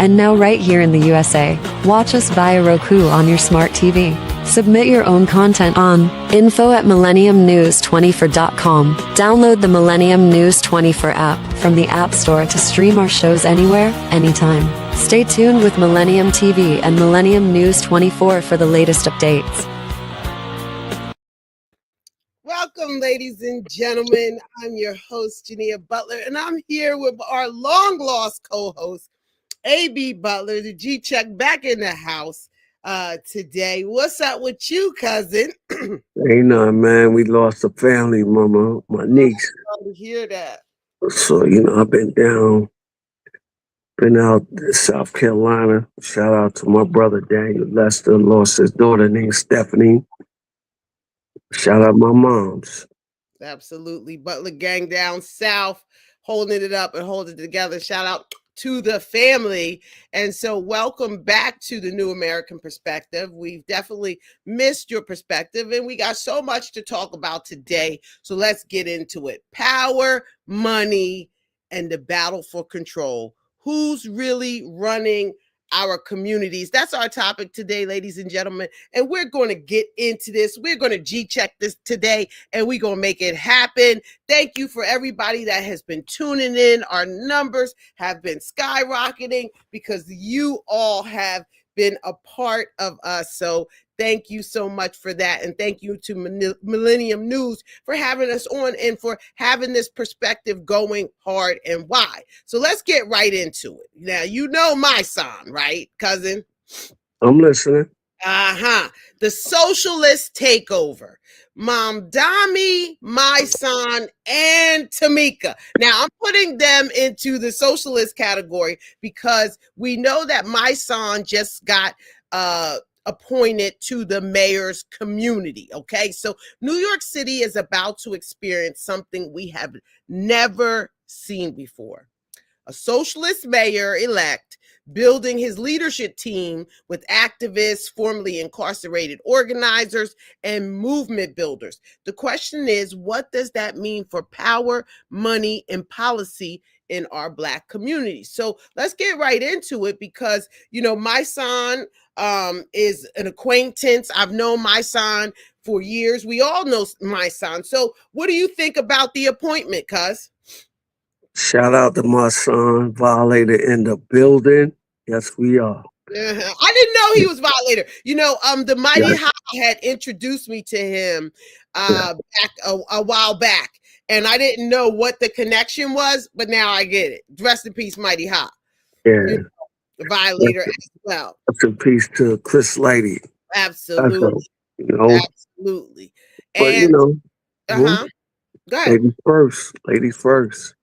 And now right here in the USA, watch us via Roku on your smart TV. Submit your own content on info@millenniumnews24.com. Download the Millennium News 24 app from the App Store to stream our shows anywhere, anytime. Stay tuned with Millennium TV and Millennium News 24 for the latest updates. Welcome, ladies and gentlemen. I'm your host, Jineea Butler, and I'm here with our long-lost co-host, A.B. Butler, the G-Check, back in the house today. What's up with you, cousin? Ain't nothing, man. We lost a family, mama, my niece. I'm to hear that. So, I've been out in South Carolina. Shout out to my brother, Daniel Lester, lost his daughter named Stephanie. Shout out my moms. Absolutely. Butler gang down south, holding it up and holding it together. Shout out to the family. And so welcome back to the New American Perspective. We've definitely missed your perspective, and we got so much to talk about today. So let's get into it. Power, money, and the battle for control. Who's really running our communities? That's our topic today, ladies and gentlemen. And we're going to get into this. We're going to G-check this today, and we're going to make it happen. Thank you for everybody that has been tuning in. Our numbers have been skyrocketing because you all have been a part of us. So thank you so much for that. And thank you to Millennium News for having us on and for having this perspective going hard and wide. So let's get right into it. Now, you know my son, right, cousin? I'm listening. The socialist takeover. Mamdani, my son, and Tamika. Now, I'm putting them into the socialist category because we know that my son just got appointed to the mayor's community. Okay, so New York City is about to experience something we have never seen before. A socialist mayor-elect building his leadership team with activists, formerly incarcerated organizers, and movement builders. The question is, what does that mean for power, money, and policy in our Black community? So let's get right into it because, my son is an acquaintance. I've known my son for years. We all know my son. So what do you think about the appointment, cuz? Shout out to my son, Violator in the building. Yes, we are. I didn't know he was Violator. The Mighty High had introduced me to him back a while back, and I didn't know what the connection was, but now I get it. Rest in peace, Mighty High. Yeah. The Violator as well. Rest in peace to Chris Lady. Absolutely. Absolutely. But, Go ahead. Ladies first.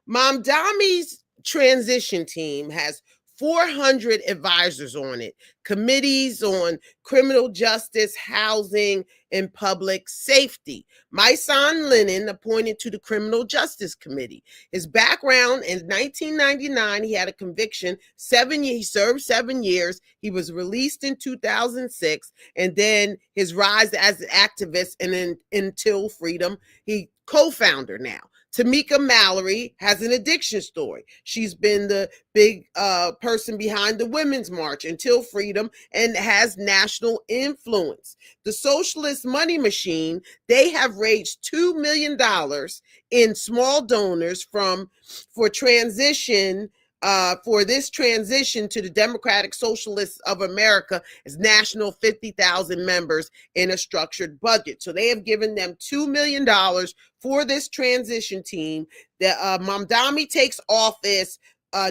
Mamdani's transition team has 400 advisors on it, committees on criminal justice, housing, and public safety. My son Lennon appointed to the Criminal Justice Committee. His background: in 1999, he had a conviction. He served 7 years. He was released in 2006, and then his rise as an activist and then Until Freedom. He co-founder now. Tamika Mallory has an addiction story. She's been the big person behind the Women's March Until Freedom and has national influence. The Socialist Money Machine, they have raised $2 million in small donors for this transition to the Democratic Socialists of America as national 50,000 members in a structured budget. So they have given them $2 million for this transition team. Mamdani takes office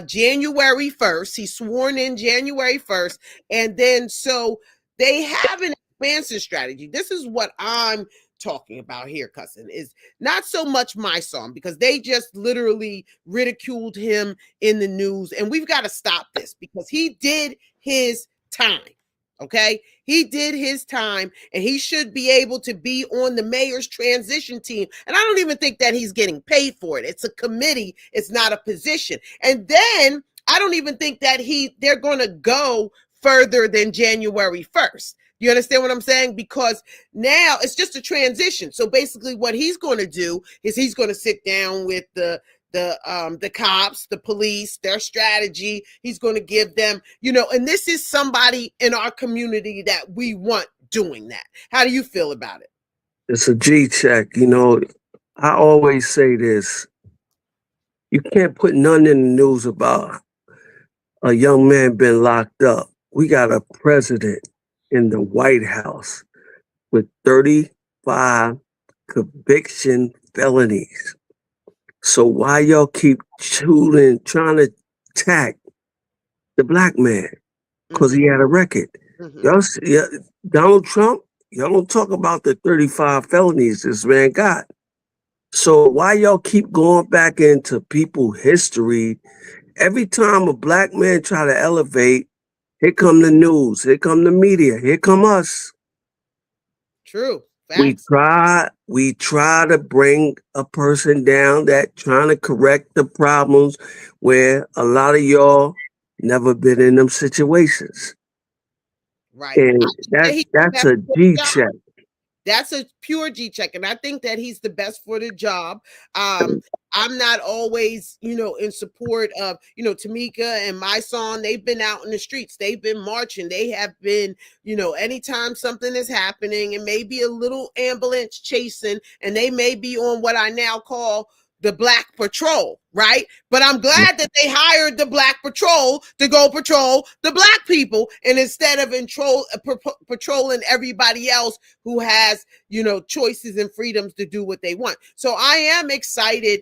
January 1st. He's sworn in January 1st. And then so they have an expansion strategy. This is what I'm talking about here, cousin, is not so much my son, because they just literally ridiculed him in the news, and we've got to stop this because he did his time. Okay, he did his time, and he should be able to be on the mayor's transition team. And I don't even think that he's getting paid for it. It's a committee, it's not a position. And then I don't even think that they're going to go further than January 1st. You understand what I'm saying? Because now it's just a transition. So basically what he's going to do is he's going to sit down with the the cops, the police, their strategy. He's going to give them, and this is somebody in our community that we want doing that. How do you feel about it? It's a G check. I always say this. You can't put none in the news about a young man been locked up. We got a president in the White House with 35 conviction felonies. So why y'all keep trying to attack the black man? Because he had a record. Donald Trump, y'all don't talk about the 35 felonies this man got. So why y'all keep going back into people's history? Every time a black man try to elevate, here come the news, here come the media, here come us. True. Facts. We try to bring a person down that trying to correct the problems where a lot of y'all never been in them situations. Right. And that's a G check. That's a pure G check. And I think that he's the best for the job. I'm not always, in support of, Tamika and my son. They've been out in the streets. They've been marching. They have been, anytime something is happening, and maybe a little ambulance chasing, and they may be on what I now call the Black Patrol, right? But I'm glad that they hired the Black Patrol to go patrol the Black people, and instead of patrolling everybody else who has, choices and freedoms to do what they want. So I am excited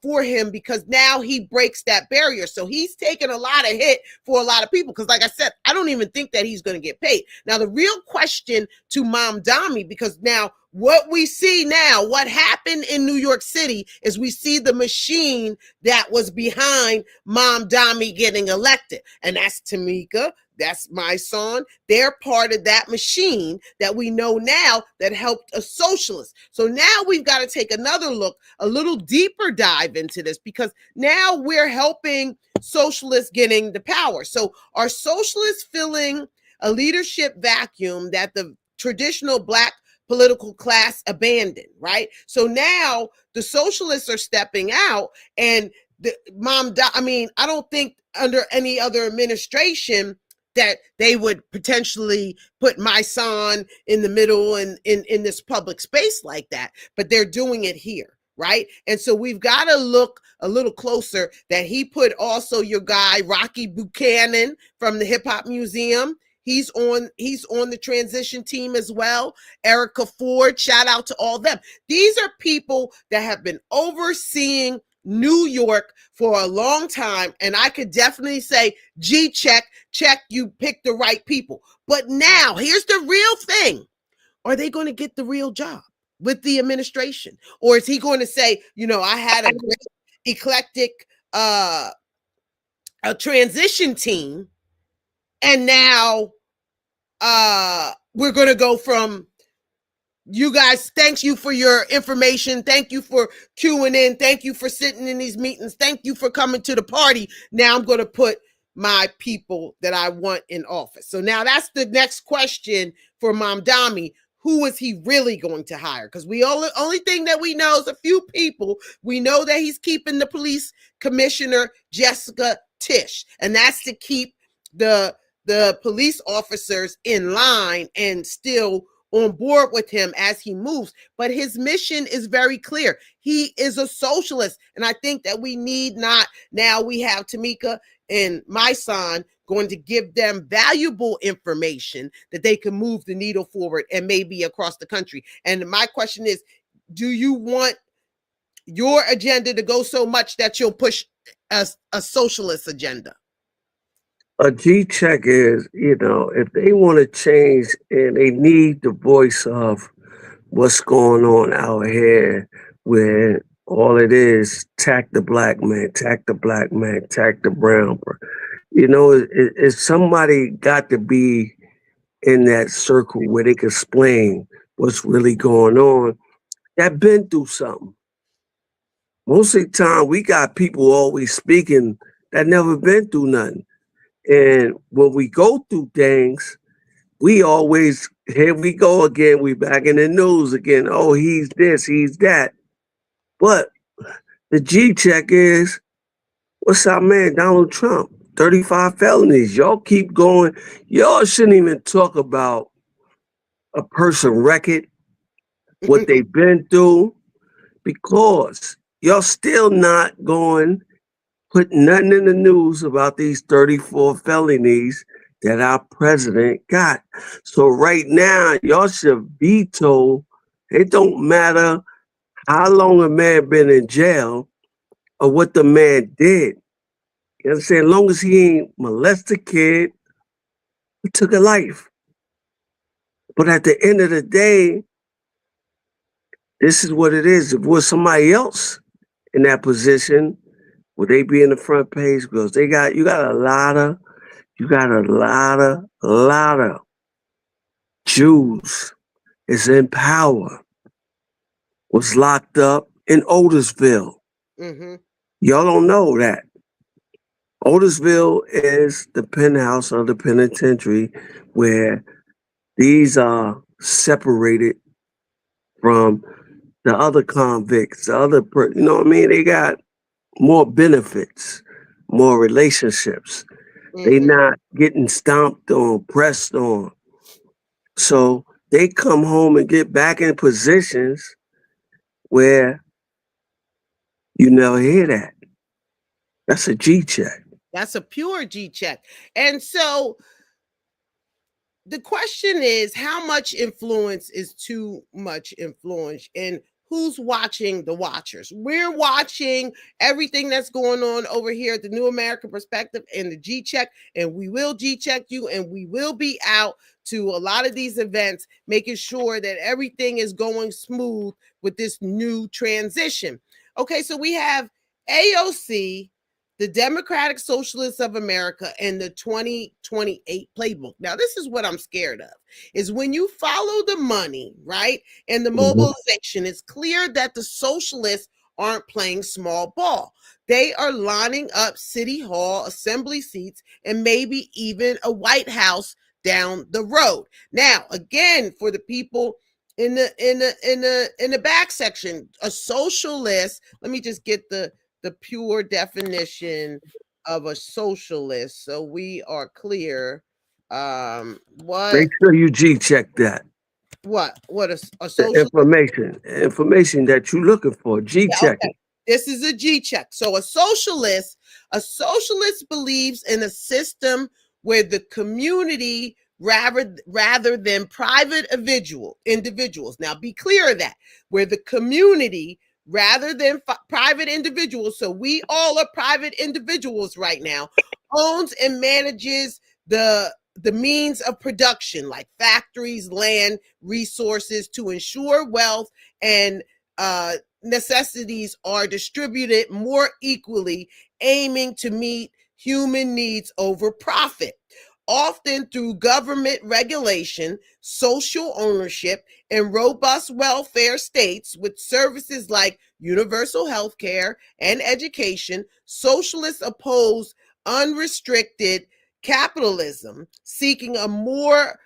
for him, because now he breaks that barrier. So he's taken a lot of hit for a lot of people, because like I said, I don't even think that he's going to get paid. Now, the real question to Mamdani, because now what we see now, what happened in New York City is we see the machine that was behind Mamdani getting elected. And that's Tamika. That's my son. They're part of that machine that we know now that helped a socialist. So now we've got to take another look, a little deeper dive into this, because now we're helping socialists getting the power. So are socialists filling a leadership vacuum that the traditional Black political class abandoned, right? So now the socialists are stepping out, and I don't think under any other administration that they would potentially put my son in the middle and in this public space like that, but they're doing it here, right? And so we've got to look a little closer that he put also your guy, Rocky Buchanan from the Hip Hop Museum. He's on the transition team as well. Erica Ford, shout out to all them. These are people that have been overseeing New York for a long time, and I could definitely say G check, you picked the right people. But now here's the real thing. Are they going to get the real job with the administration? Or is he going to say, I had a great eclectic a transition team, and now we're going to go from you guys, thank you for your information. Thank you for queuing in. Thank you for sitting in these meetings. Thank you for coming to the party. Now I'm going to put my people that I want in office. So now that's the next question for Mamdani. Who is he really going to hire? Because we only thing that we know is a few people. We know that he's keeping the police commissioner, Jessica Tisch, and that's to keep the police officers in line and still on board with him as he moves. But his mission is very clear. He is a socialist. And I think that we need not, now we have Tamika and my son going to give them valuable information that they can move the needle forward and maybe across the country. And my question is, do you want your agenda to go so much that you'll push a socialist agenda? A G check is, if they want to change and they need the voice of what's going on out here, where all it is, attack the black man, attack the black man, attack the brown. It's somebody got to be in that circle where they can explain what's really going on, that been through something. Most of the time, we got people always speaking that never been through nothing. And when we go through things, we always, here we go again, we back in the news again. Oh, he's this, he's that. But The G check is, what's our man, Donald Trump? 35 felonies. Y'all keep going. Y'all shouldn't even talk about a person record, what they've been through, because y'all still not going put nothing in the news about these 34 felonies that our president got. So right now, y'all should veto. It don't matter how long a man been in jail or what the man did. You know what I'm saying? As long as he ain't molested a kid, he took a life. But at the end of the day, this is what it is. If it was somebody else in that position, would they be in the front page? Because you got a lot of Jews is in power, was locked up in Otisville. Mm-hmm. Y'all don't know that. Otisville is the penthouse of the penitentiary where these are separated from the other convicts, you know what I mean? They got more benefits, more relationships. Mm-hmm. They not getting stomped on, pressed on. So they come home and get back in positions where you never hear that. That's a G check. That's a pure G check. And so the question is, how much influence is too much influence? And who's watching the watchers? We're watching everything that's going on over here at the New American Perspective and the G Check, and we will G check you, and we will be out to a lot of these events, making sure that everything is going smooth with this new transition. Okay, so we have AOC, the Democratic Socialists of America, and the 2028 playbook. Now, this is what I'm scared of, is when you follow the money, right, and the mobilization, it's clear that the socialists aren't playing small ball. They are lining up City Hall, assembly seats, and maybe even a White House down the road. Now, again, for the people in the back section, a socialist, let me just get the pure definition of a socialist, so we are clear. Make sure you G check that. What a socialist? The information that you're looking for. G check it. This is a G check. So a socialist believes in a system where the community rather than private individuals. Now be clear of that. Where the community rather than private individuals, so we all are private individuals right now, owns and manages the means of production like factories, land, resources to ensure wealth and necessities are distributed more equally, aiming to meet human needs over profit, often through government regulation, social ownership, and robust welfare states with services like universal health care and education. Socialists oppose unrestricted capitalism, seeking a more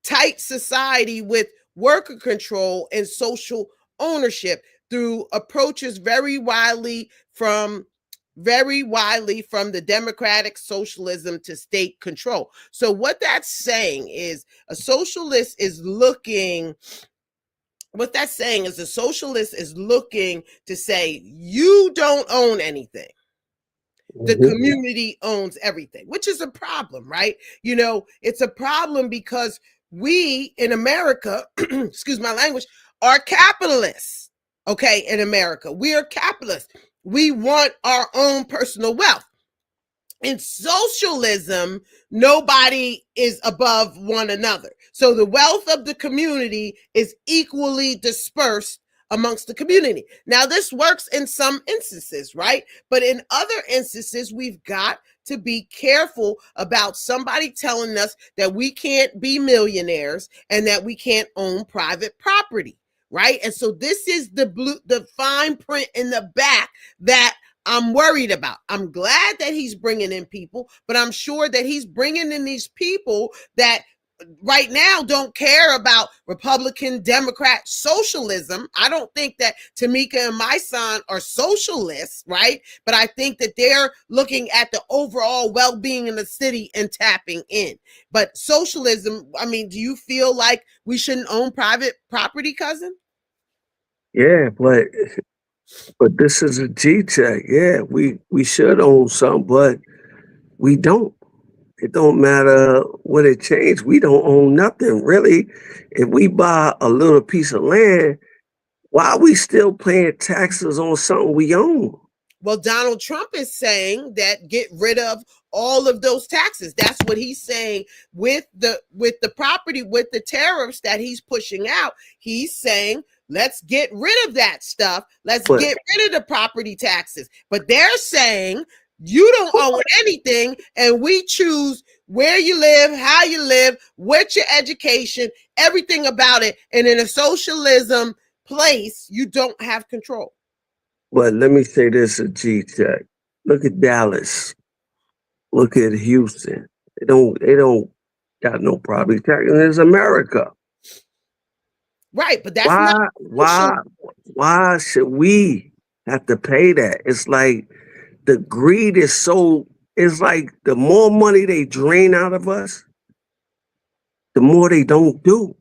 tight society with worker control and social ownership through approaches very widely from the democratic socialism to state control. So what that's saying is a socialist is looking to say, you don't own anything. The community owns everything, which is a problem, right? You know, it's a problem because we in America, excuse my language, are capitalists. Okay, in America, we are capitalists. We want our own personal wealth. In socialism, nobody is above one another. So the wealth of the community is equally dispersed amongst the community. Now, this works in some instances, right? But in other instances, we've got to be careful about somebody telling us that we can't be millionaires and that we can't own private property, right? And so this is the fine print in the back that I'm worried about. I'm glad that he's bringing in people, but I'm sure that he's bringing in these people that right now don't care about Republican, Democrat, socialism. I don't think that Tamika and my son are socialists, right? But I think that they're looking at the overall well-being in the city and tapping in. But socialism, I mean, do you feel like we shouldn't own private property, cousin? Yeah, but this is a G check. Yeah, we should own some, but we don't. It don't matter what it changed. We don't own nothing really. If we buy a little piece of land, why are we still paying taxes on something we own? Well, Donald Trump is saying that get rid of all of those taxes. That's what he's saying with the property, with the tariffs that he's pushing out. He's saying, let's get rid of that stuff. Let's get rid of the property taxes. But they're saying you don't own anything, and we choose where you live, how you live, what's your education, everything about it. And in a socialism place, you don't have control. But let me say this, a G check. Look at Dallas. Look at Houston. They don't got no property tax. And it's America. Right, but that's why should we have to pay that? It's like the greed is so, it's like the more money they drain out of us, the more they don't do.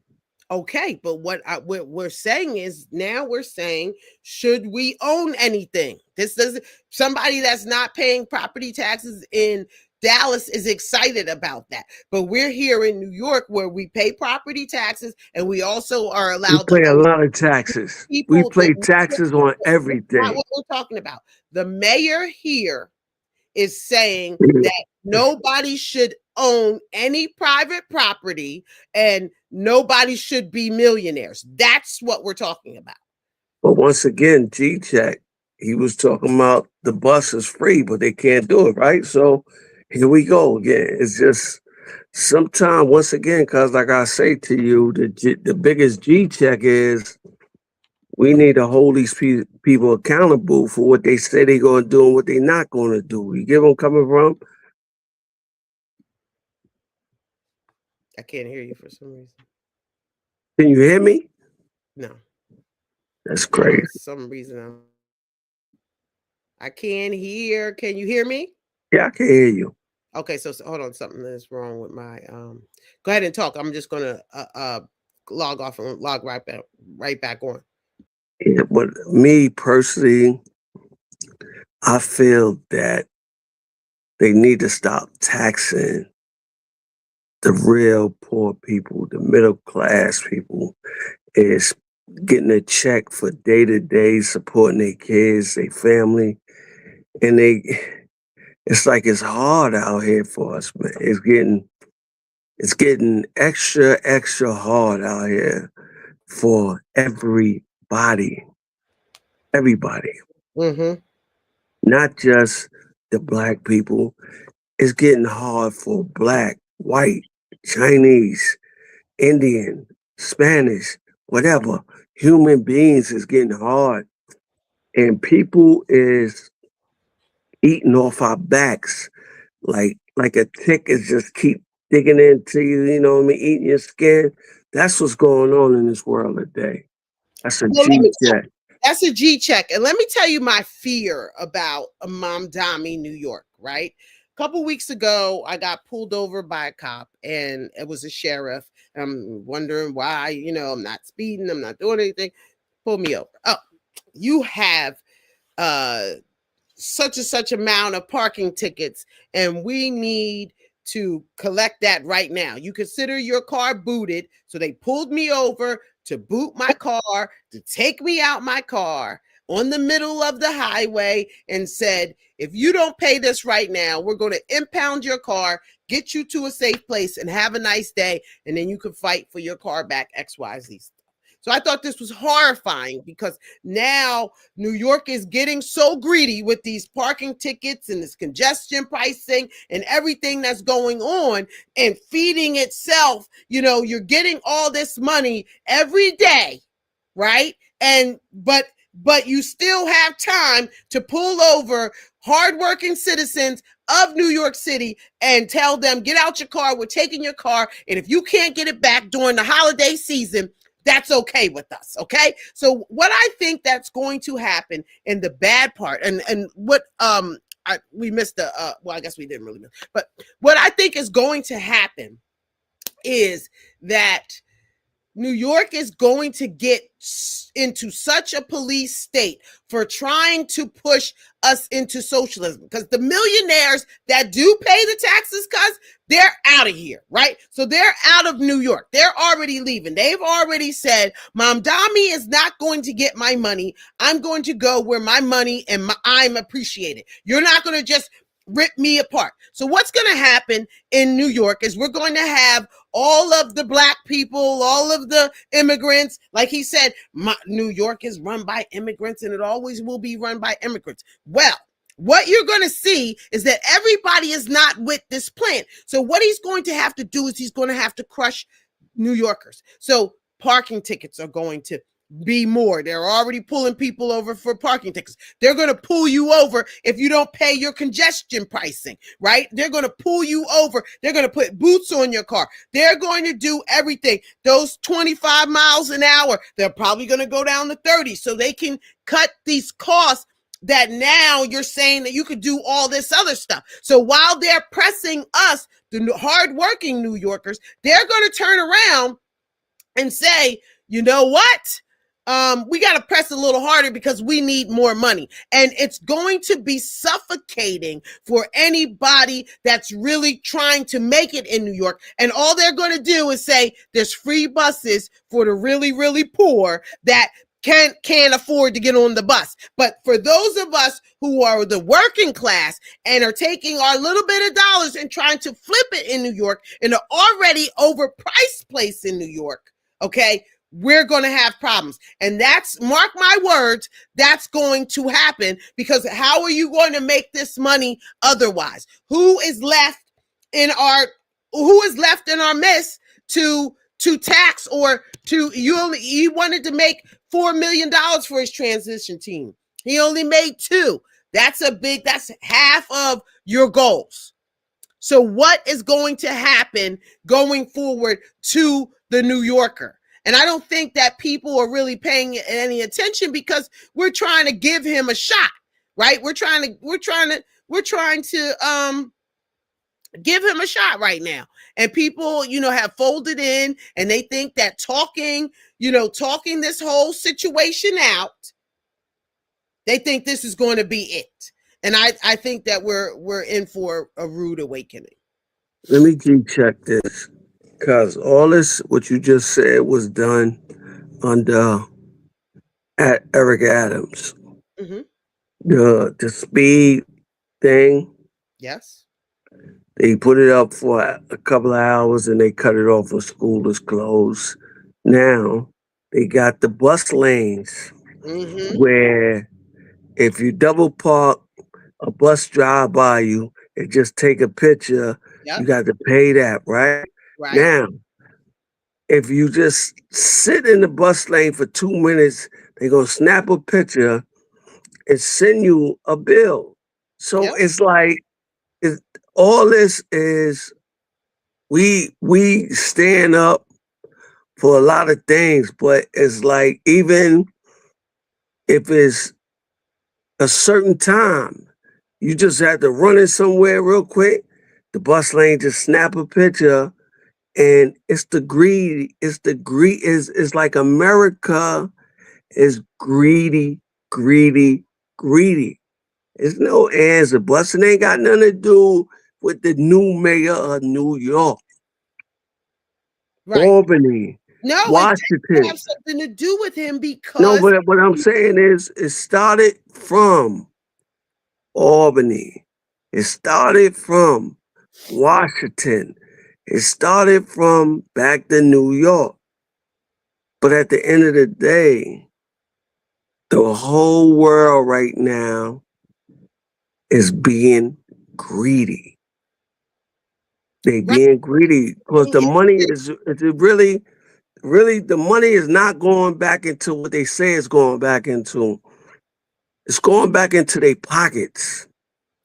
Okay, but what we're saying is now we're saying, should we own anything? This doesn't, somebody that's not paying property taxes in Dallas is excited about that. But we're here in New York where we pay property taxes and we also are allowed to pay a lot of taxes. We pay taxes on everything. That's not what we're talking about. The mayor here is saying that nobody should own any private property and nobody should be millionaires. That's what we're talking about. But once again, G-Check, he was talking about the bus is free, but they can't do it, right? So here we go again. It's just sometimes, once again, because like I say to you, the biggest G-Check is we need to hold these people accountable for what they say they're going to do and what they're not going to do. You get where I'm coming from? I can't hear you for some reason. Can you hear me? No. That's crazy. For some reason I can't hear. Can you hear me? Yeah, I can hear you. Okay, so hold on. Something is wrong with my go ahead and talk. I'm just gonna log off and log right back on. Yeah, but me personally, I feel that they need to stop taxing the real poor people, the middle class people, is getting a check for day-to-day supporting their kids, their family. And it's like it's hard out here for us, man. It's getting extra hard out here for everybody. Mm-hmm. Not just the Black people. It's getting hard for Black, white, Chinese, Indian, Spanish, whatever. Human beings is getting hard. And people is eating off our backs. Like a tick is just keep digging into you, you know what I mean, eating your skin. That's what's going on in this world today. That's a G-check. That's a G-check. And let me tell you my fear about Mamdani, New York, right? A couple weeks ago, I got pulled over by a cop and it was a sheriff. I'm wondering why, you know, I'm not speeding, I'm not doing anything. Pull me over. Oh, you have such and such amount of parking tickets and we need to collect that right now. You consider your car booted. So they pulled me over to boot my car, to take me out my car on the middle of the highway and said, if you don't pay this right now, we're going to impound your car, get you to a safe place and have a nice day. And then you can fight for your car back, XYZ. So I thought this was horrifying because now New York is getting so greedy with these parking tickets and this congestion pricing and everything that's going on and feeding itself. You know, you're getting all this money every day, right? And but you still have time to pull over hardworking citizens of New York City and tell them, get out your car, we're taking your car, and if you can't get it back during the holiday season, that's okay with us, okay? So what I think that's going to happen in the bad part, and what we missed the well, I guess we didn't really miss, but what I think is going to happen is that New York is going to get into such a police state for trying to push us into socialism, because the millionaires that do pay the taxes, cuz they're out of here, right? So they're out of New York. They're already leaving. They've already said, Mamdani is not going to get my money. I'm going to go where my money and I'm appreciated. You're not going to just rip me apart. So what's going to happen in New York is we're going to have all of the black people, all of the immigrants. Like he said, New York is run by immigrants and it always will be run by immigrants. Well, what you're going to see is that everybody is not with this plan. So what he's going to have to do is he's going to have to crush New Yorkers. So parking tickets are going to be more. They're already pulling people over for parking tickets. They're going to pull you over if you don't pay your congestion pricing, right? They're going to pull you over. They're going to put boots on your car. They're going to do everything. Those 25 miles an hour, they're probably going to go down to 30 so they can cut these costs that now you're saying that you could do all this other stuff. So while they're pressing us, the hardworking New Yorkers, they're going to turn around and say, you know what? We got to press a little harder because we need more money. And it's going to be suffocating for anybody that's really trying to make it in New York. And all they're going to do is say there's free buses for the really, really poor that can't afford to get on the bus. But for those of us who are the working class and are taking our little bit of dollars and trying to flip it in New York in an already overpriced place in New York, okay, we're going to have problems. And that's, mark my words, that's going to happen, because how are you going to make this money otherwise? Who is left in our midst to tax, or he wanted to make $4 million for his transition team. He only made 2. That's half of your goals. So what is going to happen going forward to the New Yorker? And I don't think that people are really paying any attention, because we're trying to give him a shot, right? We're trying to give him a shot right now. And people, have folded in, and they think that talking this whole situation out, they think this is going to be it. And I think that we're in for a rude awakening. Let me check this, because all this, what you just said, was done under Eric Adams. Mm-hmm. The speed thing. Yes. They put it up for a couple of hours and they cut it off when school is closed. Now they got the bus lanes, mm-hmm. where if you double park, a bus drive by you and just take a picture, Yep. you got to pay that, right? Right. Now, if you just sit in the bus lane for 2 minutes, they're going to snap a picture and send you a bill. So Yep. it's like, all this is, we stand up for a lot of things, but it's like, even if it's a certain time, you just have to run in somewhere real quick, the bus lane just snap a picture, and it's the greed. It's like America is greedy. There's no answer. Busing ain't got nothing to do with the new mayor of New York. Right. Albany. No, Washington. it have something to do with him, because No, but what I'm saying is, it started from Albany. It started from Washington. It started from back to New York. But at the end of the day, the whole world right now is being greedy. They being greedy because the money is really, the money is not going back into what they say it's going back into. It's going back into their pockets.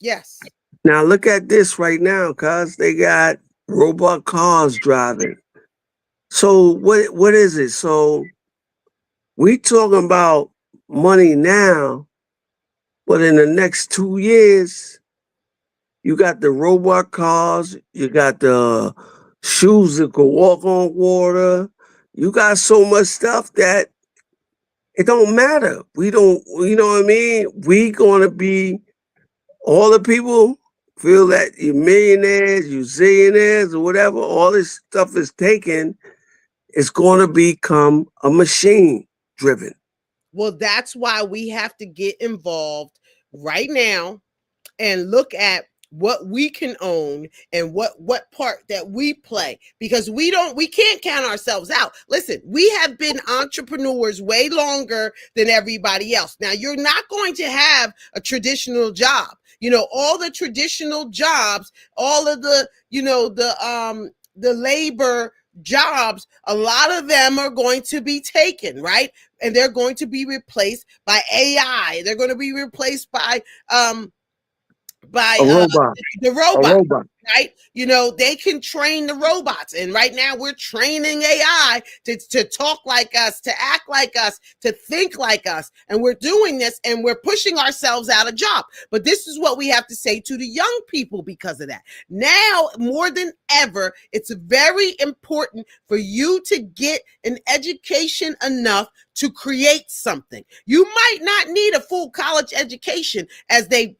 Yes. Now look at this right now, cuz they got robot cars driving. So what is it? So we talking about money now, but in the next 2 years, you got the robot cars, you got the shoes that can walk on water. You got so much stuff that it don't matter. We don't, you know what I mean? We gonna be all the people feel that you're millionaires, you zillionaires, or whatever. All this stuff is taken. It's gonna become a machine driven. Well, that's why we have to get involved right now and look at what we can own and what part that we play, because we can't count ourselves out. Listen, we have been entrepreneurs way longer than everybody else. Now, you're not going to have a traditional job. You know, all the traditional jobs, all of the, you know, the labor jobs, a lot of them are going to be taken, right? And they're going to be replaced by AI. They're going to be replaced by A robot. the A robot, robot. right? You know, they can train the robots. And right now we're training AI to talk like us, to act like us, to think like us. And we're doing this and we're pushing ourselves out of job. But this is what we have to say to the young people because of that. Now, more than ever, it's very important for you to get an education enough to create something. You might not need a full college education as they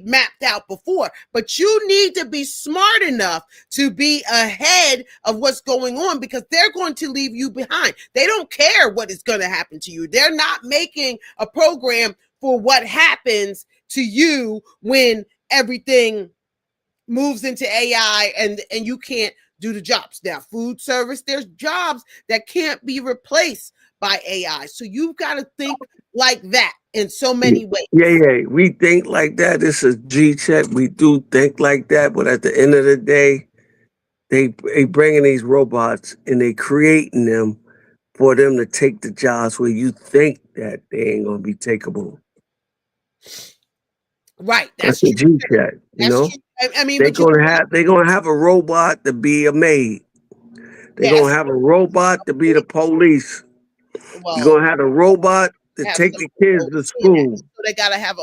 mapped out before, but you need to be smart enough to be ahead of what's going on, because they're going to leave you behind. They don't care what is going to happen to you. They're not making a program for what happens to you when everything moves into AI and you can't do the jobs. Now, food service, there's jobs that can't be replaced by AI. So you've got to think like that in so many ways. Yeah. We think like that. This is G check. We do think like that, but at the end of the day, they bringing these robots and they creating them for them to take the jobs where you think that they ain't gonna be takeable. Right. That's That's the true. G check. You That's know, true. I mean, but you they're gonna have a robot to be a maid. They're yes. gonna have a robot to be the police. You're Well, gonna have a robot to have take the somebody kids to overseeing that. school. So they gotta have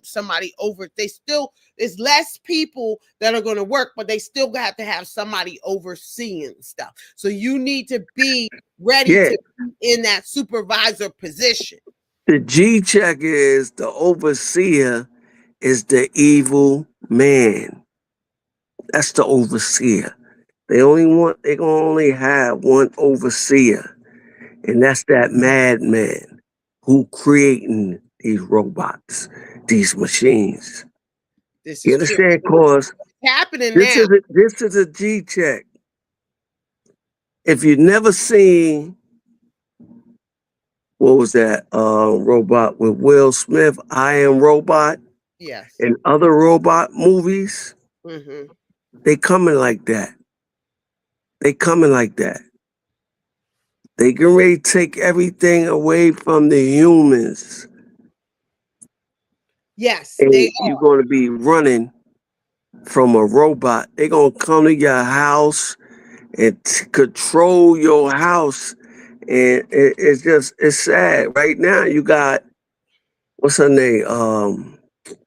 somebody over. They still there's less people that are going to work, but they still have to have somebody overseeing stuff. So you need to be ready Yeah, to be in that supervisor position. the G check is the overseer is the evil man. That's the overseer. They gonna only have one overseer, and that's that madman who creating these robots, these machines. This You is true. understand? Cause It's happening now. this is a G check. If you never seen what was that robot with Will Smith, I Am Robot, Yes. and other robot movies, Mm-hmm. they coming like that. They coming like that. They can really take everything away from the humans. Yes, And they you're going to be running from a robot. They're going to come to your house and control your house. And it's sad. Right now, you got, what's her name?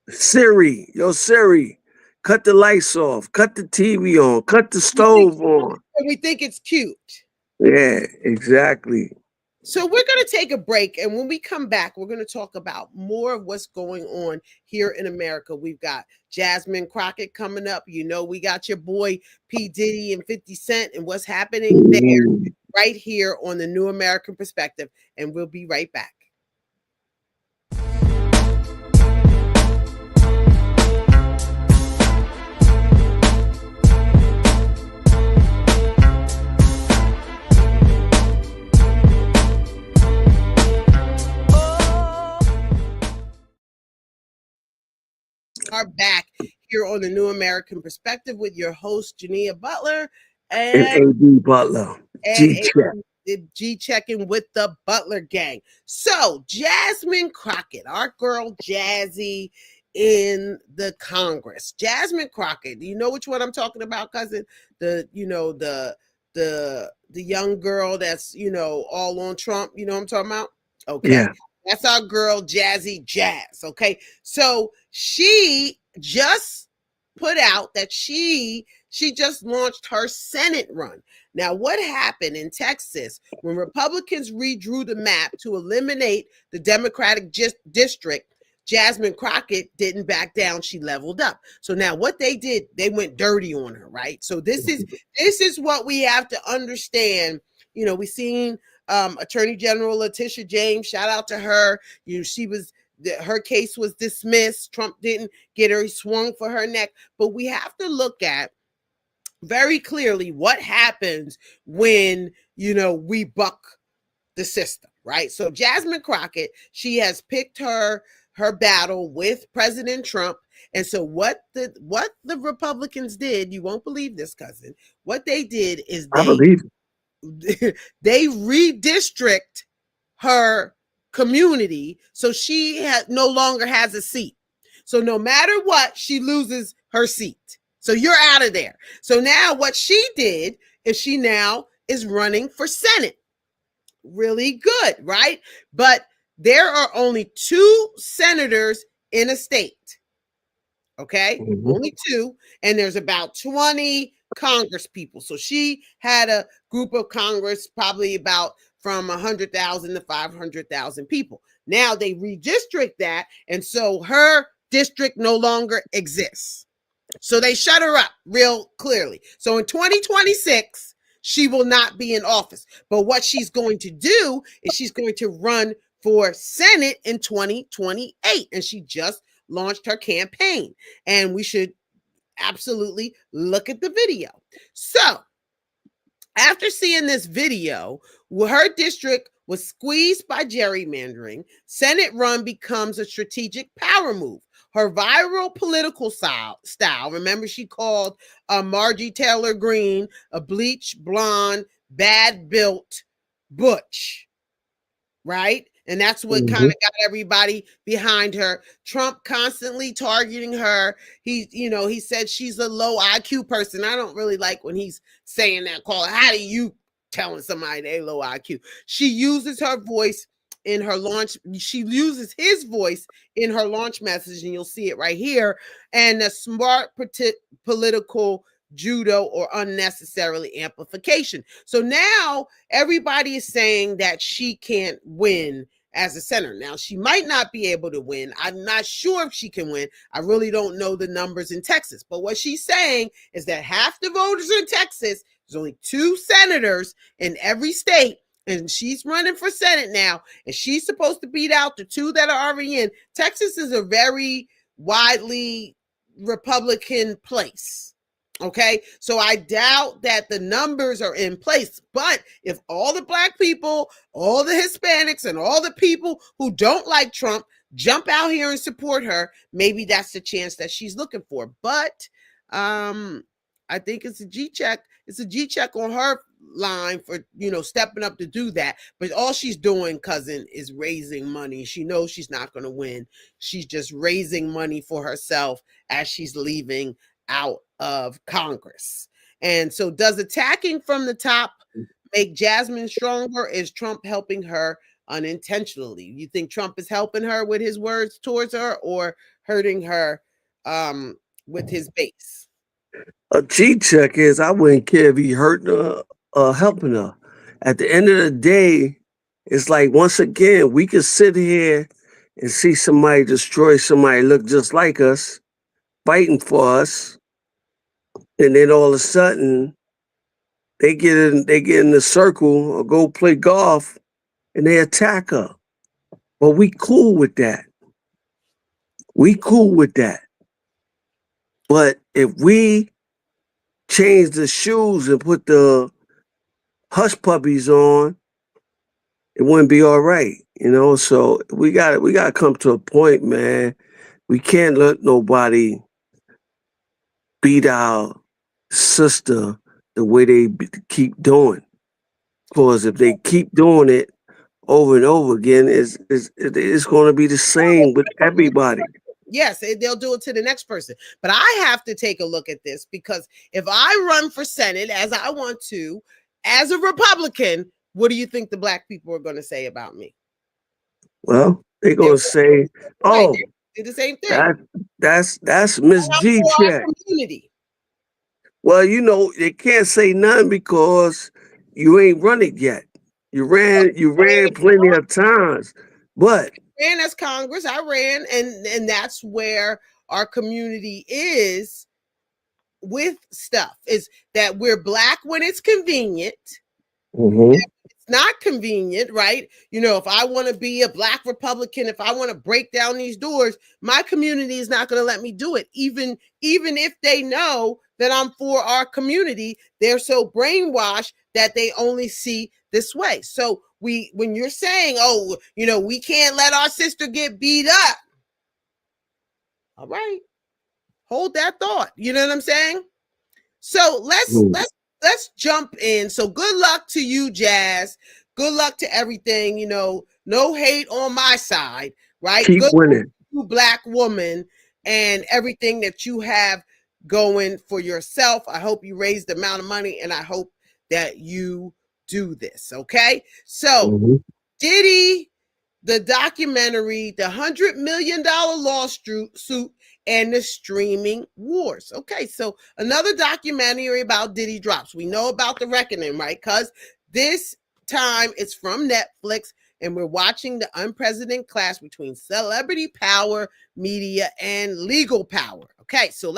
Siri. Yo, Siri, cut the lights off, cut the TV on, cut the stove on. we think it's cute. Yeah, exactly. So we're going to take a break, and when we come back, we're going to talk about more of what's going on here in America. We've got Jasmine Crockett coming up. You know, we got your boy P. Diddy and 50 Cent and what's happening there right here on the New American Perspective, and we'll be right back. Are back here on the New American Perspective with your host Jineea Butler And A.D. Butler. G checking with the Butler gang. So Jasmine Crockett, our girl Jazzy, in the Congress. Jasmine Crockett, do you know which one I'm talking about, cousin? The young girl that's, all on Trump, you know what I'm talking about? Okay. Yeah. That's our girl, Jazzy Jazz. Okay. So she just put out that she just launched her Senate run. Now, what happened in Texas when Republicans redrew the map to eliminate the Democratic district? Jasmine Crockett didn't back down. She leveled up. So now what they did, they went dirty on her, right? So this is what we have to understand. We seen Attorney General Letitia James, shout out to her. Her case was dismissed. Trump didn't get her. He swung for her neck. But we have to look at very clearly what happens when, we buck the system, right? So Jasmine Crockett, she has picked her battle with President Trump. And so what the Republicans did, you won't believe this, cousin. What they did is they redistrict her community so she no longer has a seat. So no matter what, she loses her seat. So you're out of there. So now what she did is she now is running for Senate. Really good, right? But there are only 2 senators in a state. Okay? Only 2. And there's about 20 Congress people. So she had a group of Congress, probably about from 100,000 to 500,000 people. Now they redistrict that. And so her district no longer exists. So they shut her up real clearly. So in 2026, she will not be in office. But what she's going to do is she's going to run for Senate in 2028. And she just launched her campaign. And we should absolutely look at the video. So after seeing this video, her district was squeezed by gerrymandering. Senate run becomes a strategic power move. Her viral political style, remember she called Margie Taylor Greene a bleached, blonde, bad-built butch, right? And that's what kind of got everybody behind her. Trump constantly targeting her. He said she's a low IQ person. I don't really like when he's saying that. How do you telling somebody they low IQ? She uses her voice in her launch. She uses his voice in her launch message, and you'll see it right here. And a smart political judo or unnecessarily amplification. So now everybody is saying that she can't win as a senator. Now, she might not be able to win. I'm not sure if she can win. I really don't know the numbers in Texas. But what she's saying is that half the voters in Texas, there's only 2 senators in every state, and she's running for Senate now, and she's supposed to beat out the 2 that are already in. Texas is a very widely Republican place. Okay, so I doubt that the numbers are in place. But if all the Black people, all the Hispanics, and all the people who don't like Trump jump out here and support her, maybe that's the chance that she's looking for. But I think it's a G check. It's a G check on her line for, stepping up to do that. But all she's doing, cousin, is raising money. She knows she's not going to win. She's just raising money for herself as she's leaving out of Congress. And so does attacking from the top make Jasmine stronger? Is Trump helping her unintentionally? You think Trump is helping her with his words towards her or hurting her with his base? A G check is I wouldn't care if he hurting her or helping her. At the end of the day, it's like, once again, we could sit here and see somebody destroy somebody look just like us, fighting for us, and then all of a sudden they get in the circle or go play golf and they attack her. But we cool with that. But if we change the shoes and put the hush puppies on, it wouldn't be all right, So we gotta come to a point, man. We can't let nobody beat our sister the way they keep doing. Because if they keep doing it over and over again, it's going to be the same with everybody. Yes, they'll do it to the next person. But I have to take a look at this, because if I run for Senate, as I want to, as a Republican, what do you think the black people are going to say about me? Well, they're going to say, right, oh, they do the same thing. that's Miss G For our check. community. Well, you know, they can't say nothing because you ain't run it yet. You ran plenty of times, but ran as Congress. I ran, and that's where our community is with stuff, is that we're black when it's convenient. It's not convenient, right? You know, if I want to be a black Republican, if I want to break down these doors, my community is not going to let me do it. Even if they know that I'm for our community, they're so brainwashed that they only see this way. So when you're saying, oh, you know, we can't let our sister get beat up. All right. Hold that thought. You know what I'm saying? So let's jump in. So good luck to you, Jazz. Good luck to everything. You know, no hate on my side, right? Keep good winning. luck to you, black woman, and everything that you have going for yourself. I hope you raise the amount of money, and I hope that you do this. Okay. So Diddy, the documentary, the $100 million lawsuit, and the streaming wars. Okay, so another documentary about Diddy drops. We know about The Reckoning, right? Because this time it's from Netflix, and we're watching the unprecedented clash between celebrity power, media, and legal power. Okay, so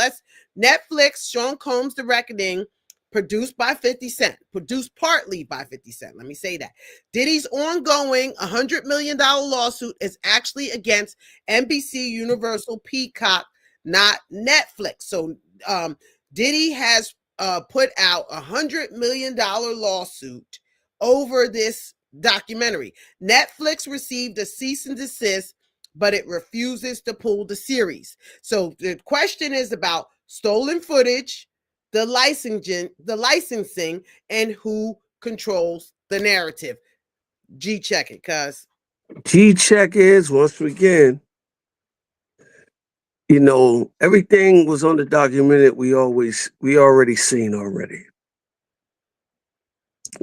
Netflix, Sean Combs' The Reckoning, produced by 50 Cent, produced partly by 50 Cent. Let me say that. Diddy's ongoing $100 million lawsuit is actually against NBC, Universal, Peacock, not Netflix. So Diddy has put out $100 million lawsuit over this documentary. Netflix received a cease and desist, but it refuses to pull the series. So the question is about stolen footage, the licensing, and who controls the narrative. G check it, cuz. G check is, once again, you know, everything was on the documented. We already seen already.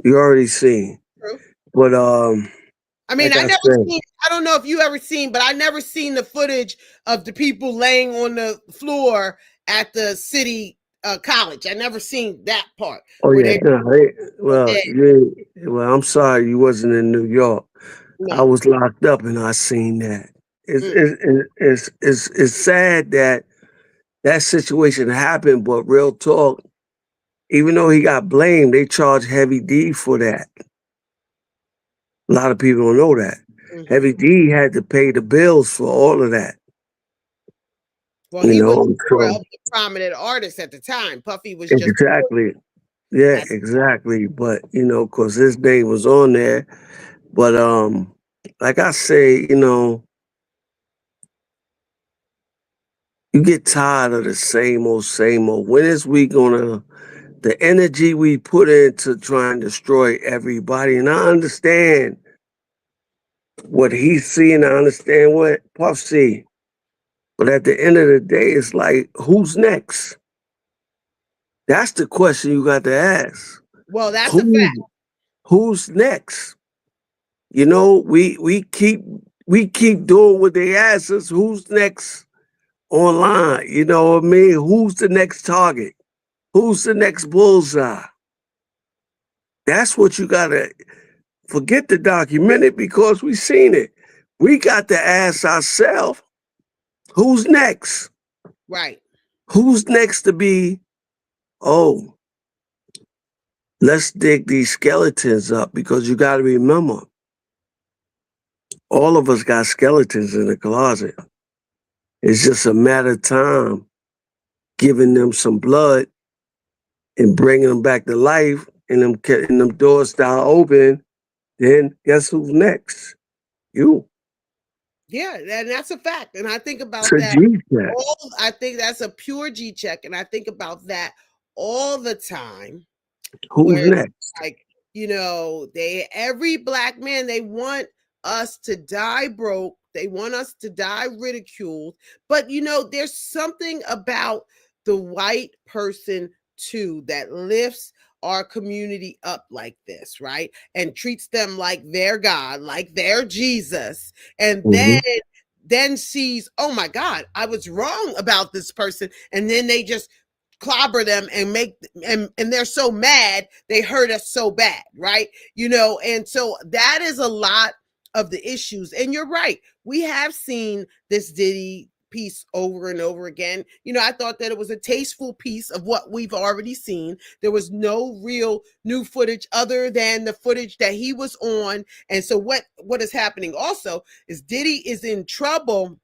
You already seen. True. But I mean, like I don't know if you ever seen, but I never seen the footage of the people laying on the floor at the city college. I never seen that part. Oh yeah, well, I'm sorry you wasn't in New York. No. I was locked up and I seen that. It's sad that situation happened, but real talk, even though he got blamed, they charged Heavy D for that. A lot of people don't know that. Heavy D had to pay the bills for all of that. Well, he was a prominent artist at the time. Puffy was just exactly. Yeah, exactly. But you know, cause his name was on there. But like I say, you know, you get tired of the same old, same old. When is we gonna the energy we put into trying to destroy everybody? And I understand what he's seeing, I understand what Puff see. But at the end of the day, it's like, who's next? That's the question you got to ask. Well, that's a fact. Who's next? You know, we keep doing what they ask us. Who's next online? You know what I mean? Who's the next target? Who's the next bullseye? That's what you gotta forget the documented, because we seen it. We got to ask ourselves, who's next? Right. Who's next to be, oh, let's dig these skeletons up, because you got to remember, all of us got skeletons in the closet. It's just a matter of time giving them some blood and bringing them back to life, and them doors start open. Then guess who's next? You. Yeah, and that's a fact. And I think about that. I think that's a pure G check. And I think about that all the time. Who's next? Like, you know, every black man, they want us to die broke They want us to die ridiculed. But there's something about the white person too that lifts our community up like this, right? And treats them like their God, like their Jesus. And then sees, oh my God, I was wrong about this person. And then they just clobber them and and they're so mad they hurt us so bad, right? And so that is a lot of the issues. And you're right, we have seen this Diddy piece over and over again. I thought that it was a tasteful piece of what we've already seen. There was no real new footage other than the footage that he was on. And so what is happening also is Diddy is in trouble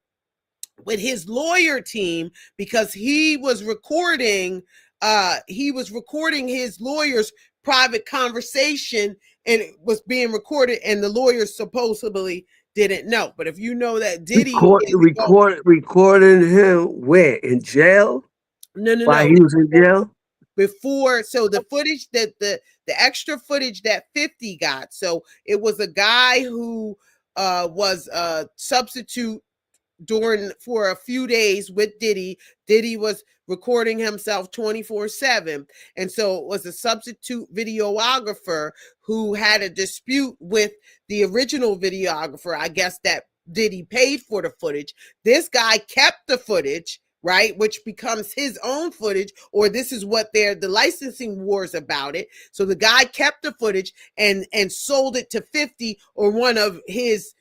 with his lawyer team because he was recording his lawyer's private conversation, and it was being recorded, and the lawyers supposedly didn't know. But if you know that Diddy recording him where? In jail? No. While he was in jail? Before, so the footage that the extra footage that 50 got, so it was a guy who was a substitute for a few days with Diddy. Diddy was recording himself 24/7. And so it was a substitute videographer who had a dispute with the original videographer. I guess that Diddy paid for the footage. This guy kept the footage, right? Which becomes his own footage, or this is what the licensing wars about it. So the guy kept the footage and sold it to 50 or one of his,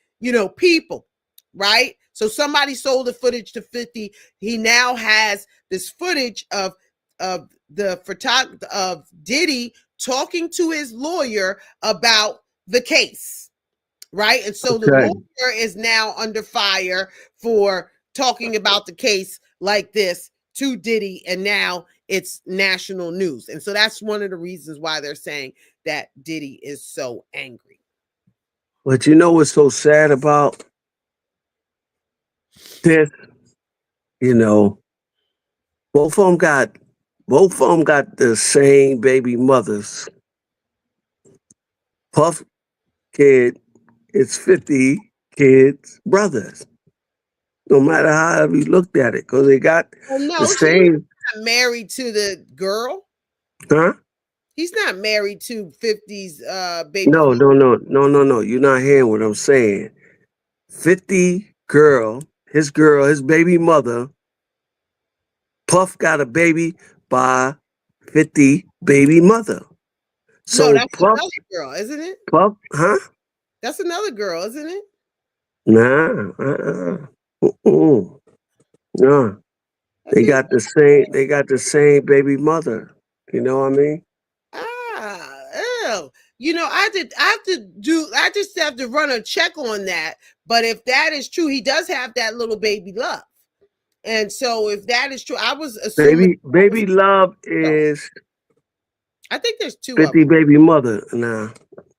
people, right? So somebody sold the footage to 50. He now has this footage of Diddy talking to his lawyer about the case, right? And so the lawyer is now under fire for talking about the case like this to Diddy, and now it's national news. And so that's one of the reasons why they're saying that Diddy is so angry. But you know what's so sad about this? Both of them got the same baby mothers. Puff kid is 50 kids brothers. No matter how you looked at it, because they got the same. He's not married to the girl. Huh? He's not married to 50's baby. No. You're not hearing what I'm saying. 50 his baby mother. Puff got a baby by 50 baby mother. So no, that's Puff, another girl, isn't it? Puff, huh? That's another girl, isn't it? Nah. Nah. They got the same baby mother. You know what I mean? I just have to run a check on that. But if that is true, he does have that little baby Love. And so if that is true, I was assuming baby Love is, I think there's 2 50 of them. baby mother. Nah.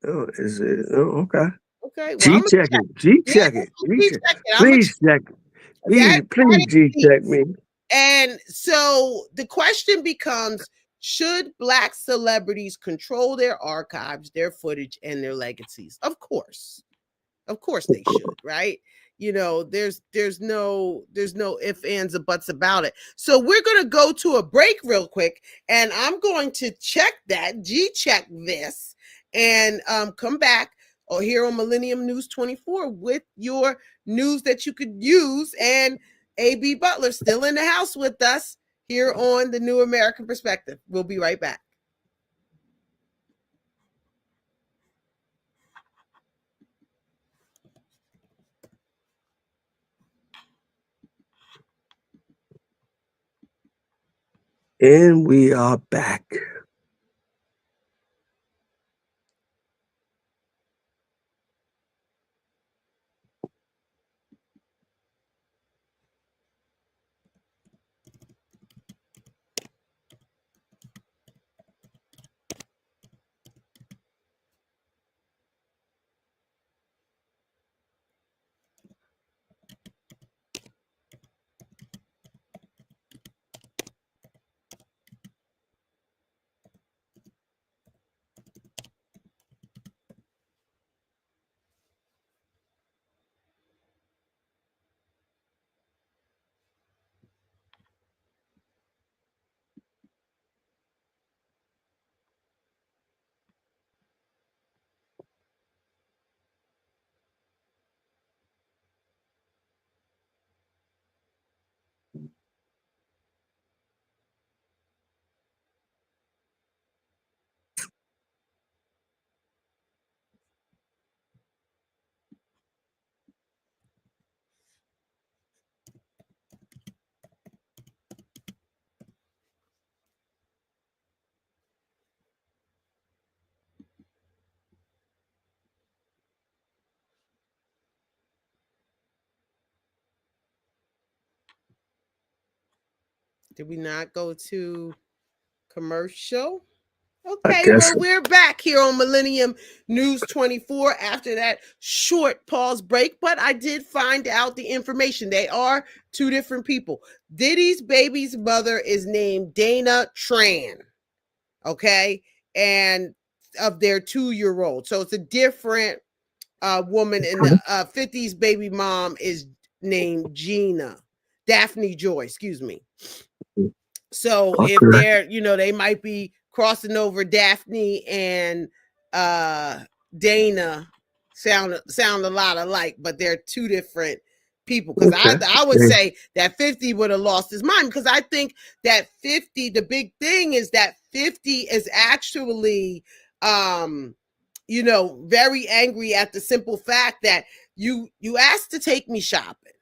Oh, is it? Oh, okay. Okay. Well, check it. Check it. Please check it. Please G check me. And so the question becomes, should Black celebrities control their archives, their footage, and their legacies? Of course they should, right? There's no ifs, ands, or buts about it. So we're going to go to a break real quick, and I'm going to check this, and come back here on Millennium News 24 with your news that you could use. And A.B. Butler still in the house with us here on the New American Perspective. We'll be right back. And we are back. Did we not go to commercial? I Okay, guess well, we're back here on Millennium News 24 after that short pause break, but I did find out the information. They are two different people. Diddy's baby's mother is named Dana Tran, okay, and of their 2-year-old. So it's a different woman, and the 50's baby mom is named Jineea. Daphne Joy, excuse me. So if okay. they're, they might be crossing over. Daphne and Dana sound a lot alike, but they're two different people. Because Okay. I would say that 50 would have lost his mind, because I think that 50, the big thing is that 50 is actually very angry at the simple fact that you asked to take me shopping.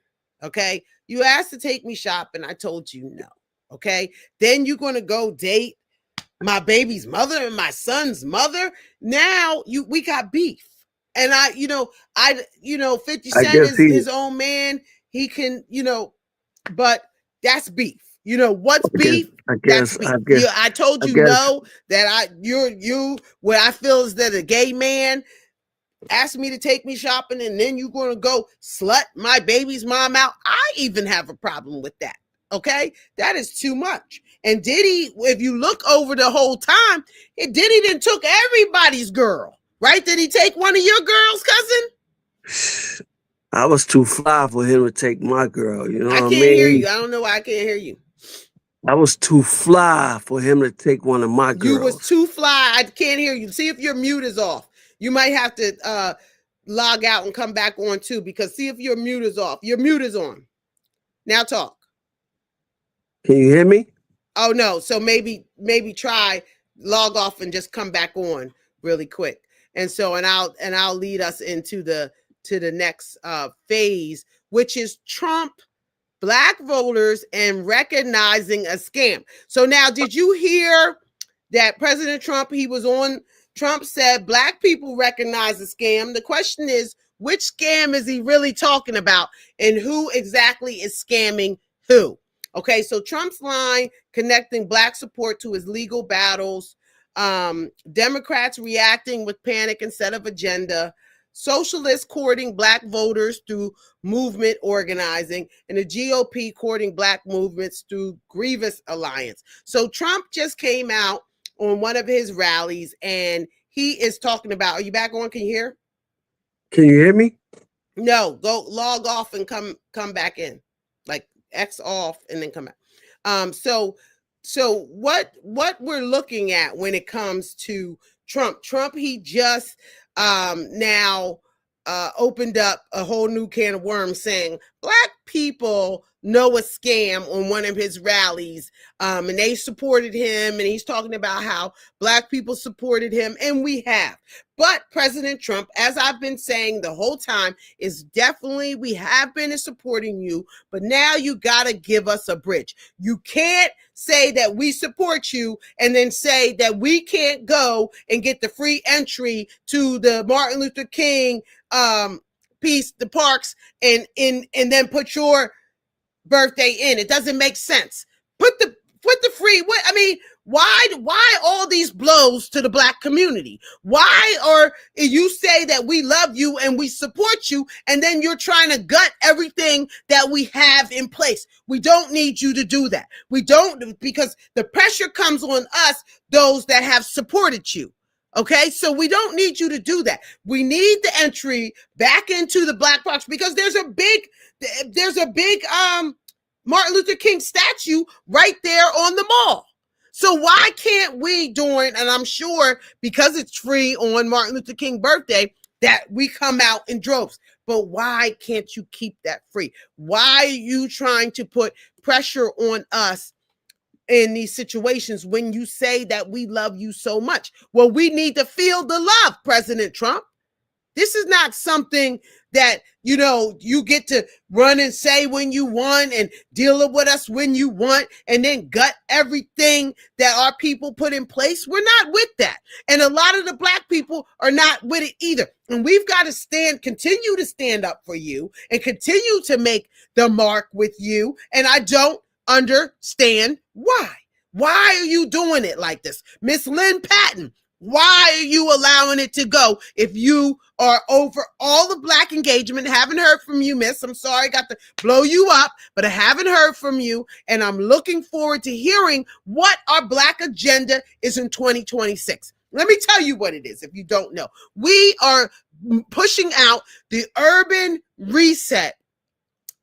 Okay. You asked to take me shopping. I told you no. Okay. Then you're going to go date my baby's mother and my son's mother. Now we got beef. And 50 Cent is his own man. He can, but that's beef. What's beef? That's beef. I told you no, that what I feel is that a gay man asked me to take me shopping, and then you're going to go slut my baby's mom out. I even have a problem with that. Okay, that is too much. And Diddy, if you look over the whole time, Diddy didn't took everybody's girl, right? Did he take one of your girls, cousin? I was too fly for him to take my girl. You know what I mean? I can't hear you. I don't know why I can't hear you. I was too fly for him to take one of my girls. You was too fly. I can't hear you. See if your mute is off. You might have to log out and come back on too, because see if your mute is off. Your mute is on. Now talk. Can you hear me? Oh no. So maybe try log off and just come back on really quick. And so I'll lead us into the next phase, which is Trump, Black voters, and recognizing a scam. So now, did you hear that President Trump, Trump said Black people recognize a scam? The question is, which scam is he really talking about, and who exactly is scamming who? Okay, so Trump's line connecting Black support to his legal battles, Democrats reacting with panic instead of agenda, socialists courting Black voters through movement organizing, and the GOP courting Black movements through grievous alliance. So Trump just came out on one of his rallies, and he is talking about, are you back on? Can you hear? Can you hear me? No, go log off and come back in, like X off and then come back. So what we're looking at when it comes to Trump, he just now opened up a whole new can of worms, saying Black people know a scam on one of his rallies, and they supported him, and he's talking about how Black people supported him, and we have. But President Trump, as I've been saying the whole time, is definitely, we have been supporting you, but now you got to give us a bridge. You can't say that we support you and then say that we can't go and get the free entry to the Martin Luther King piece, the parks, and then put your birthday in. It doesn't make sense. Put the free, why all these blows to the Black community? Why are you say that we love you and we support you, and then you're trying to gut everything that we have in place? We don't need you to do that. We don't, because the pressure comes on us, those that have supported you. Okay, so we don't need you to do that. We need the entry back into the Black box, because there's a big Martin Luther King statue right there on the mall. So why can't we, and I'm sure because it's free on Martin Luther King birthday, that we come out in droves. But why can't you keep that free? Why are you trying to put pressure on us in these situations when you say that we love you so much? Well, we need to feel the love, President Trump. This is not something that, you get to run and say when you want and deal with us when you want, and then gut everything that our people put in place. We're not with that. And a lot of the Black people are not with it either. And we've got to continue to stand up for you and continue to make the mark with you. And I don't understand Why? Why are you doing it like this? Miss Lynn Patton, why are you allowing it to go if you are over all the Black engagement? Haven't heard from you, miss. I'm sorry, got to blow you up, but I haven't heard from you, and I'm looking forward to hearing what our Black agenda is in 2026. Let me tell you what it is if you don't know. We are pushing out the urban reset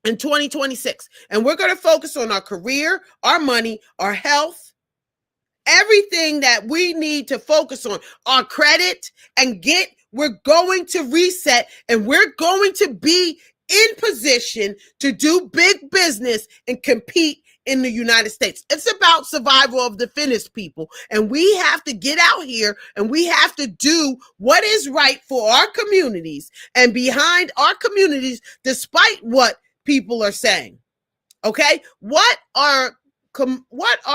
in 2026, and we're going to focus on our career, our money, our health, everything that we need to focus on, our credit, and we're going to reset, and we're going to be in position to do big business and compete in the United States. It's about survival of the fittest, people. And we have to get out here and we have to do what is right for our communities and behind our communities, despite what people are saying. Okay? What are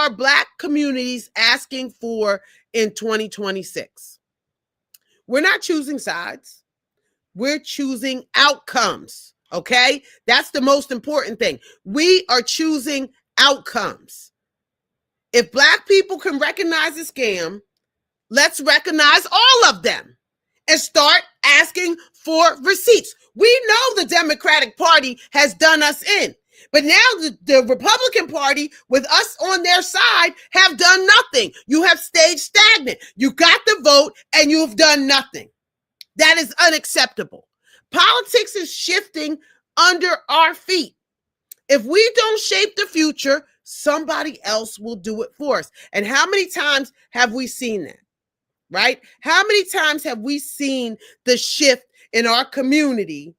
Black communities asking for in 2026? We're not choosing sides. We're choosing outcomes. Okay? That's the most important thing. We are choosing outcomes. If Black people can recognize a scam, let's recognize all of them and start asking for receipts. We know the Democratic Party has done us in, but now the Republican Party, with us on their side, have done nothing. You have stayed stagnant. You got the vote and you've done nothing. That is unacceptable. Politics is shifting under our feet. If we don't shape the future, somebody else will do it for us. And how many times have we seen that? Right? How many times have we seen the shift in our community?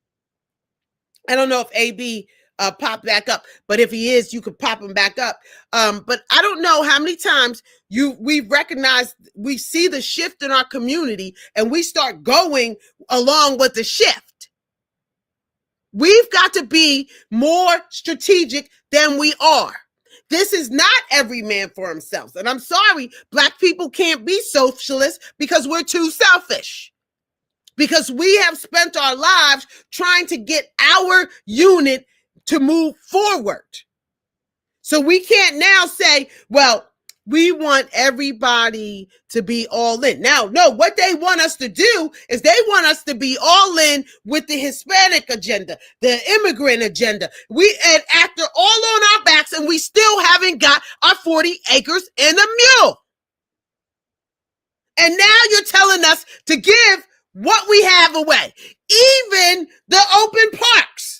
I don't know if AB popped back up, but if he is, you could pop him back up. But I don't know how many times we see the shift in our community and we start going along with the shift. We've got to be more strategic than we are. This is not every man for himself. And I'm sorry, Black people can't be socialists because we're too selfish. Because we have spent our lives trying to get our unit to move forward. So we can't now say, well, we want everybody to be all in. Now, no, what they want us to do is they want us to be all in with the Hispanic agenda, the immigrant agenda. And after all on our backs, and we still haven't got our 40 acres and a mule. And now you're telling us to give what we have away, even the open parks.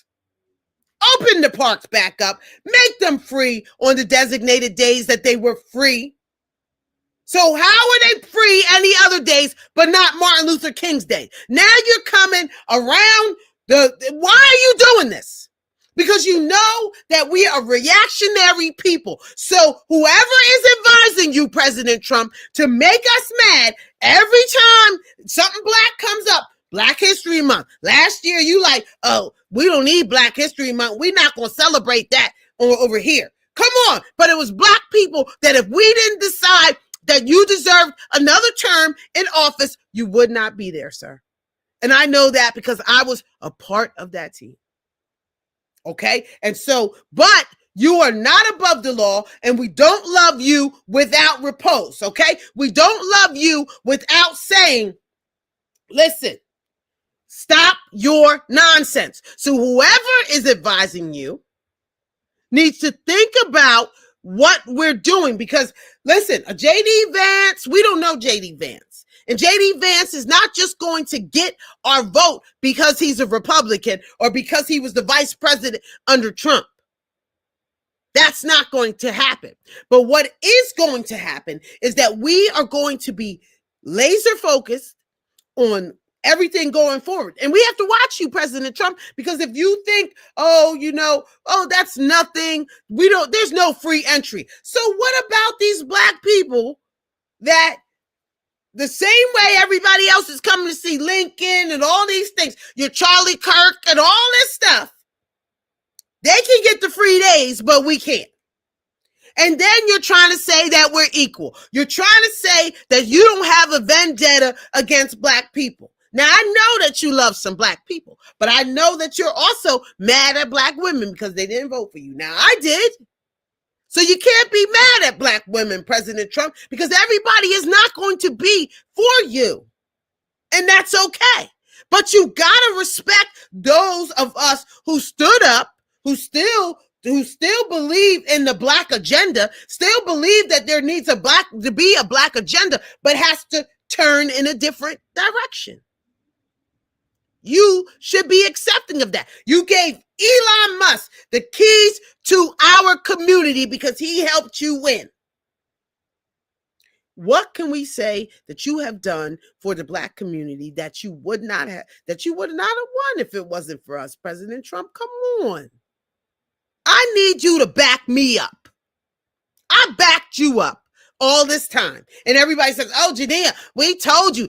Open the parks back up, make them free on the designated days that they were free. So how are they free any other days but not Martin Luther King's Day? Now you're coming around why are you doing this? Because you know that we are reactionary people. So whoever is advising you, President Trump, to make us mad every time something Black comes up, Black History Month. Last year, you like, oh, we don't need Black History Month. We're not going to celebrate that over here. Come on. But it was Black people that if we didn't decide that you deserved another term in office, you would not be there, sir. And I know that because I was a part of that team. Okay? And so, but you are not above the law, and we don't love you without repose. Okay? We don't love you without saying, listen, stop your nonsense. So whoever is advising you needs to think about what we're doing, because listen, a JD Vance, we don't know JD Vance. And JD Vance is not just going to get our vote because he's a Republican or because he was the vice president under Trump. That's not going to happen. But what is going to happen is that we are going to be laser focused on everything going forward. And we have to watch you, President Trump, because if you think, that's nothing, there's no free entry. So what about these Black people that the same way everybody else is coming to see Lincoln and all these things, your Charlie Kirk and all this stuff, they can get the free days, but we can't. And then you're trying to say that we're equal. You're trying to say that you don't have a vendetta against Black people. Now, I know that you love some Black people, but I know that you're also mad at Black women because they didn't vote for you. Now, I did. So you can't be mad at black women, President Trump, because everybody is not going to be for you. And that's okay. But you gotta respect those of us who stood up, who still believe in the black agenda, still believe that there needs to be a black agenda, but has to turn in a different direction. You should be accepting of that. You gave Elon Musk the keys to our community because he helped you win. What can we say that you have done for the black community that you would not have won if it wasn't for us, President Trump? Come on. I need you to back me up. I backed you up all this time. And everybody says, oh, Jineea, we told you.